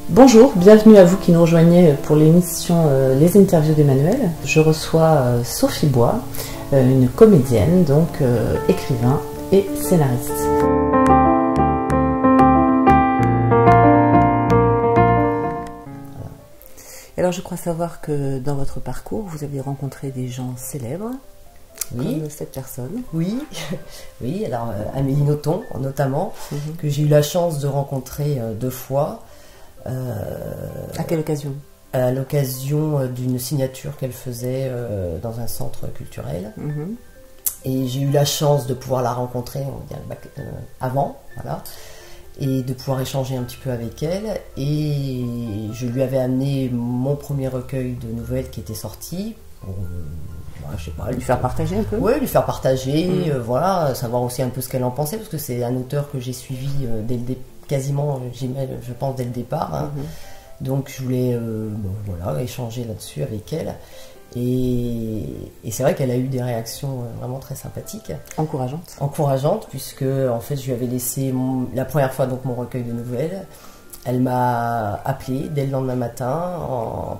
Bonjour, bienvenue à vous qui nous rejoignez pour l'émission Les Interviews d'Emmanuel. Je reçois Sophie Bois, une comédienne, donc écrivain et scénariste. Alors je crois savoir que dans votre parcours, vous avez rencontré des gens célèbres, oui. Comme cette personne. Oui, oui. Alors Amélie Nothomb notamment, que j'ai eu la chance de rencontrer 2 fois. À quelle occasion? À l'occasion d'une signature qu'elle faisait dans un centre culturel. Et j'ai eu la chance de pouvoir la rencontrer, on va dire, avant, voilà, et de pouvoir échanger un petit peu avec elle. Et je lui avais amené mon premier recueil de nouvelles qui était sorti. Je sais pas, lui faire partager un peu. Oui, lui faire partager, voilà, savoir aussi un peu ce qu'elle en pensait, parce que c'est un auteur que j'ai suivi quasiment, je pense, dès le départ. Donc je voulais voilà, échanger là-dessus avec elle. Et c'est vrai qu'elle a eu des réactions vraiment très sympathiques. Encourageantes. Encourageantes, puisque en fait je lui avais laissé la première fois donc mon recueil de nouvelles. Elle m'a appelé dès le lendemain matin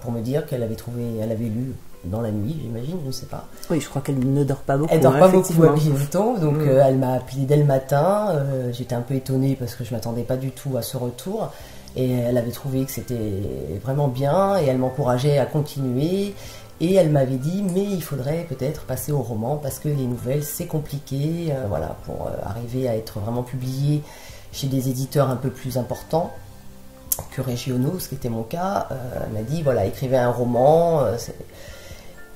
pour me dire qu'elle avait lu dans la nuit, j'imagine, je ne sais pas. Oui, je crois qu'elle ne dort pas beaucoup. Elle dort pas beaucoup, Amélie Nothomb, donc elle m'a appelé dès le matin. J'étais un peu étonnée parce que je m'attendais pas du tout à ce retour. Et elle avait trouvé que c'était vraiment bien et elle m'encourageait à continuer. Et elle m'avait dit, mais il faudrait peut-être passer au roman parce que les nouvelles, c'est compliqué, voilà, pour arriver à être vraiment publié chez des éditeurs un peu plus importants que régionaux, ce qui était mon cas. Elle m'a dit, voilà, écrivez un roman.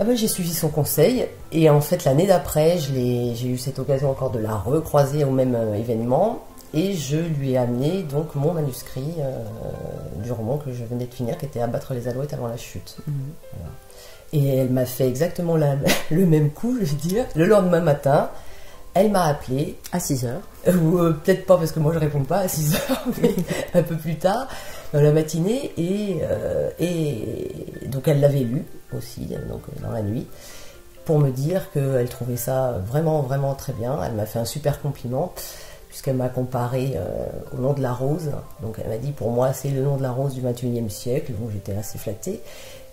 Ah ben, j'ai suivi son conseil et en fait l'année d'après j'ai eu cette occasion encore de la recroiser au même événement et je lui ai amené donc mon manuscrit du roman que je venais de finir qui était Abattre les alouettes avant la chute. Voilà. Et elle m'a fait exactement le même coup, je veux dire. Le lendemain matin, elle m'a appelé à 6h. Ou peut-être pas parce que moi je réponds pas à 6h, mais un peu plus tard dans la matinée et donc elle l'avait lu aussi donc dans la nuit pour me dire qu'elle trouvait ça vraiment vraiment très bien. Elle m'a fait un super compliment puisqu'elle m'a comparé au nom de la rose. Donc elle m'a dit pour moi c'est le nom de la rose du 21e siècle, donc j'étais assez flattée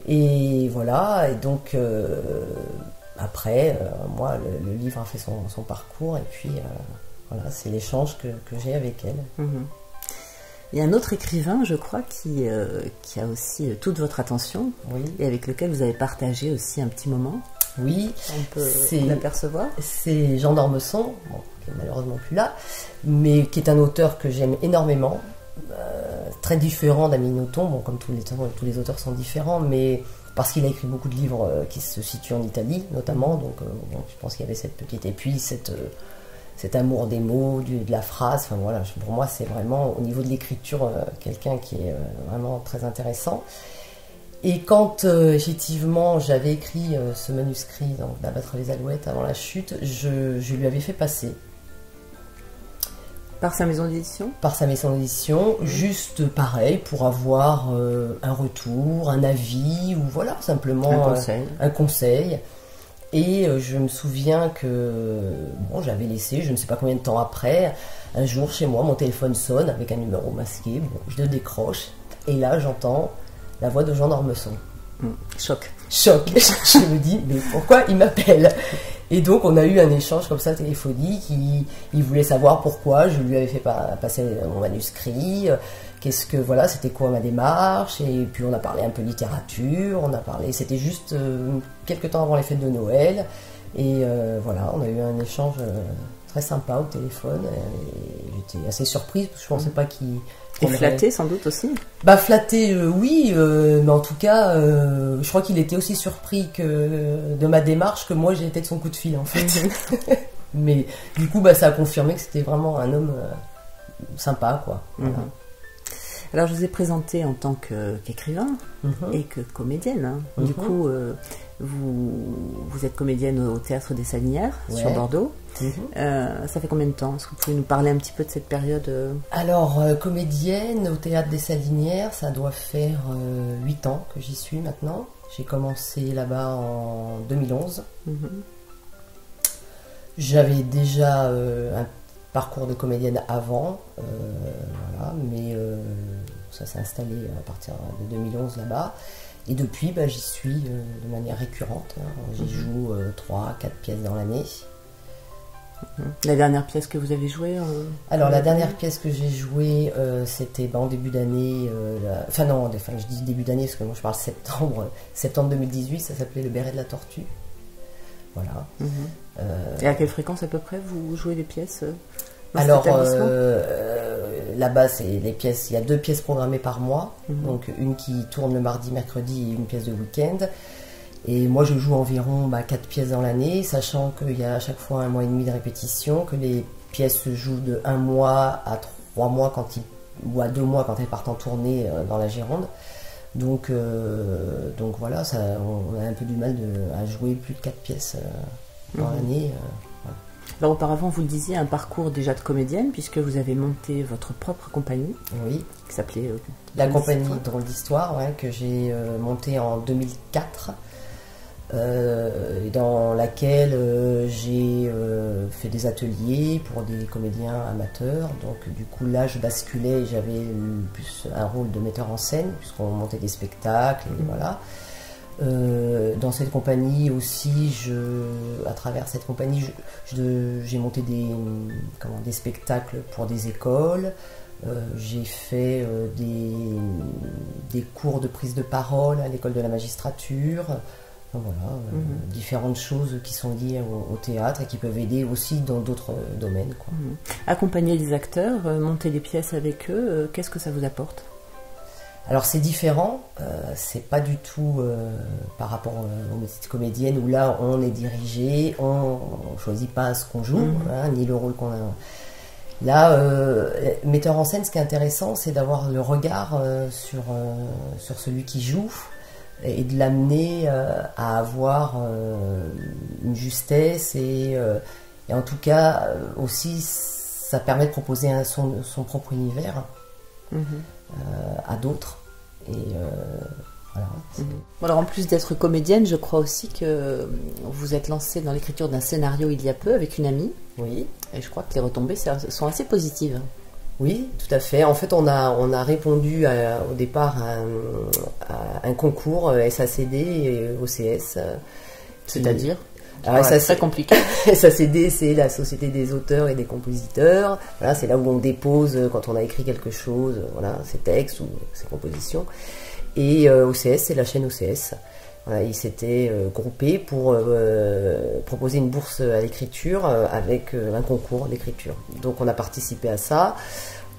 et voilà. Et donc après moi le livre a fait son parcours et puis voilà, c'est l'échange que j'ai avec elle. Il y a un autre écrivain, je crois, qui a aussi toute votre attention, et avec lequel vous avez partagé aussi un petit moment. Oui, on peut l'apercevoir. C'est Jean d'Ormesson, bon, qui est malheureusement plus là, mais qui est un auteur que j'aime énormément, très différent d'Amélie Nothomb, bon, comme tous les auteurs sont différents, mais parce qu'il a écrit beaucoup de livres qui se situent en Italie, notamment, donc bon, je pense qu'il y avait cette petite... Et puis cet amour des mots, de la phrase, enfin voilà, pour moi c'est vraiment au niveau de l'écriture quelqu'un qui est vraiment très intéressant. Et quand effectivement j'avais écrit ce manuscrit d'Abattre les alouettes avant la chute, je lui avais fait passer. Par sa maison d'édition? Par sa maison d'édition, juste pareil, pour avoir un retour, un avis, ou voilà, simplement un conseil. Et je me souviens que bon, j'avais laissé, je ne sais pas combien de temps après, un jour chez moi, mon téléphone sonne avec un numéro masqué, bon, je le décroche, et là j'entends la voix de Jean d'Ormesson. Choc. Choc. Je me dis, mais pourquoi il m'appelle? Et donc on a eu un échange comme ça téléphonique, il voulait savoir pourquoi je lui avais fait passer mon manuscrit, qu'est-ce que, voilà, c'était quoi ma démarche, et puis on a parlé un peu littérature, c'était juste quelques temps avant les fêtes de Noël, et voilà, on a eu un échange très sympa au téléphone, et j'étais assez surprise, parce que je pensais pas qu'il... Et flatté sans doute aussi? Bah flatté, oui, mais en tout cas, je crois qu'il était aussi surpris de ma démarche que moi j'ai été de son coup de fil en fait. Mais du coup, bah, ça a confirmé que c'était vraiment un homme sympa, quoi. Voilà. Alors je vous ai présenté en tant qu'écrivain et que comédienne. Du coup, vous êtes comédienne au Théâtre des Salinières sur Bordeaux. Ça fait combien de temps? Est-ce que vous pouvez nous parler un petit peu de cette période? Alors, comédienne au Théâtre des Salinières, ça doit faire 8 ans que j'y suis maintenant. J'ai commencé là-bas en 2011. J'avais déjà un parcours de comédienne avant, voilà, mais ça s'est installé à partir de 2011 là-bas. Et depuis, j'y suis de manière récurrente. J'y joue 3-4 pièces dans l'année. La dernière pièce que vous avez jouée Alors la dernière pièce que j'ai jouée, c'était en début d'année, je dis début d'année parce que moi je parle septembre 2018, ça s'appelait Le Béret de la Tortue. Voilà. Et à quelle fréquence à peu près vous jouez des pièces alors là-bas, c'est les pièces. Il y a 2 pièces programmées par mois, donc une qui tourne le mardi, mercredi et une pièce de week-end. Et moi, je joue environ 4 pièces dans l'année, sachant qu'il y a à chaque fois 1 mois et demi de répétition, que les pièces se jouent de 1 mois à 3 mois ou à 2 mois quand elles partent en tournée dans la Gironde. Donc voilà, on a un peu du mal à jouer plus de 4 pièces dans l'année. Voilà. Alors auparavant, vous le disiez, un parcours déjà de comédienne, puisque vous avez monté votre propre compagnie. Oui. Qui s'appelait la compagnie Drôle d'Histoire, que j'ai montée en 2004. Dans laquelle j'ai fait des ateliers pour des comédiens amateurs. Donc du coup là je basculais et j'avais plus un rôle de metteur en scène puisqu'on montait des spectacles et voilà. Dans cette compagnie aussi, à travers cette compagnie, j'ai monté des spectacles pour des écoles. J'ai fait des cours de prise de parole à l'école de la magistrature. Voilà, différentes choses qui sont liées au théâtre et qui peuvent aider aussi dans d'autres domaines, quoi. Accompagner les acteurs, monter des pièces avec eux, qu'est-ce que ça vous apporte? Alors c'est différent, c'est pas du tout par rapport aux métiers de comédienne où là on est dirigé, on choisit pas ce qu'on joue, ni le rôle qu'on a. Là, metteur en scène, ce qui est intéressant, c'est d'avoir le regard sur celui qui joue, et de l'amener à avoir une justesse et en tout cas aussi ça permet de proposer son propre univers à d'autres et voilà. Alors en plus d'être comédienne, je crois aussi que vous êtes lancée dans l'écriture d'un scénario il y a peu avec une amie. Oui. Et je crois que les retombées sont assez positives. Oui, tout à fait. En fait, on a répondu au départ à un concours SACD et OCS. C'est-à-dire c'est très compliqué. SACD, c'est la Société des auteurs et des compositeurs. Voilà, c'est là où on dépose quand on a écrit quelque chose, voilà, ses textes ou ses compositions. Et OCS, c'est la chaîne OCS. Voilà, ils s'étaient groupés pour proposer une bourse à l'écriture avec un concours d'écriture. Donc on a participé à ça.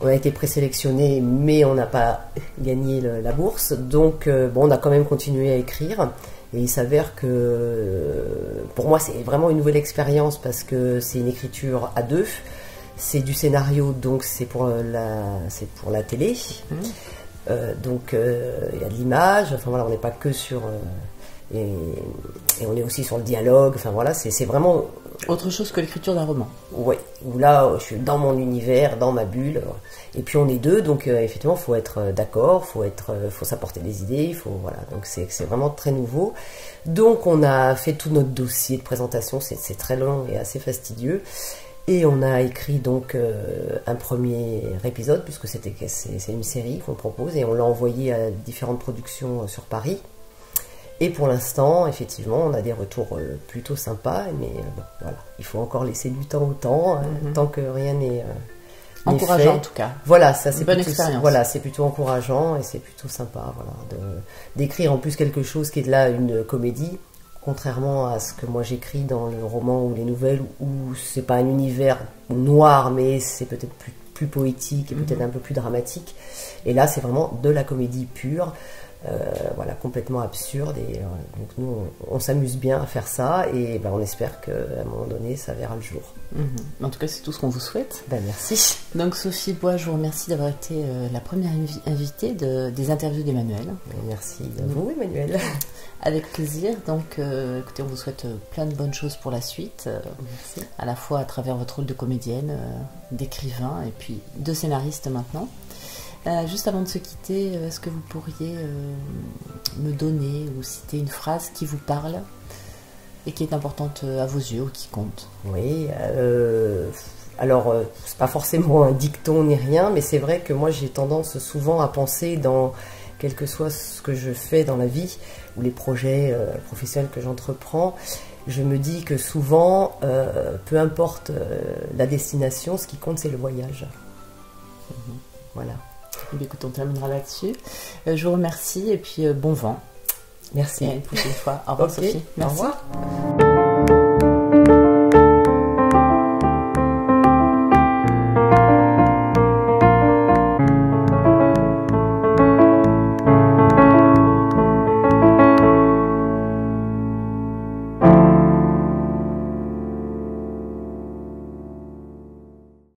On a été présélectionné, mais on n'a pas gagné la bourse. Donc on a quand même continué à écrire. Et il s'avère que pour moi c'est vraiment une nouvelle expérience parce que c'est une écriture à 2. C'est du scénario, donc c'est pour la télé. Donc il y a de l'image. Enfin voilà, on n'est pas que sur et on est aussi sur le dialogue. Enfin voilà, c'est vraiment autre chose que l'écriture d'un roman. Oui, où là je suis dans mon univers, dans ma bulle. Et puis on est 2, donc effectivement il faut être d'accord, faut s'apporter des idées, voilà. Donc c'est vraiment très nouveau. Donc on a fait tout notre dossier de présentation, c'est très long et assez fastidieux. Et on a écrit donc un premier épisode, puisque c'est une série qu'on propose, et on l'a envoyé à différentes productions sur Paris. Et pour l'instant, effectivement, on a des retours plutôt sympas, mais voilà, il faut encore laisser du temps au temps, tant que rien n'est encourageant fait. En tout cas. Voilà, ça c'est bonne plutôt, expérience. Voilà, c'est plutôt encourageant et c'est plutôt sympa, voilà, d'écrire en plus quelque chose qui est là une comédie. Contrairement à ce que moi j'écris dans le roman ou les nouvelles, où c'est pas un univers noir, mais c'est peut-être plus poétique et peut-être un peu plus dramatique. Et là, c'est vraiment de la comédie pure, voilà, complètement absurde. Et donc nous, on s'amuse bien à faire ça, et on espère qu'à un moment donné, ça verra le jour. En tout cas, c'est tout ce qu'on vous souhaite. Merci. Donc Sophie Bois, je vous remercie d'avoir été la première invitée des interviews d'Emmanuel. Merci à vous, Emmanuel. Avec plaisir. Donc, écoutez, on vous souhaite plein de bonnes choses pour la suite, à la fois à travers votre rôle de comédienne, d'écrivain et puis de scénariste maintenant. Juste avant de se quitter, est-ce que vous pourriez me donner ou citer une phrase qui vous parle et qui est importante à vos yeux ou qui compte? Oui, Alors, c'est pas forcément un dicton ni rien, mais c'est vrai que moi j'ai tendance souvent à penser dans, quel que soit ce que je fais dans la vie, ou les projets professionnels que j'entreprends, je me dis que souvent, peu importe la destination, ce qui compte c'est le voyage. Voilà. Eh bien, écoute, on terminera là-dessus. Je vous remercie et puis bon vent. Merci. Et à une prochaine fois. Au revoir, Sophie. Merci. Au revoir.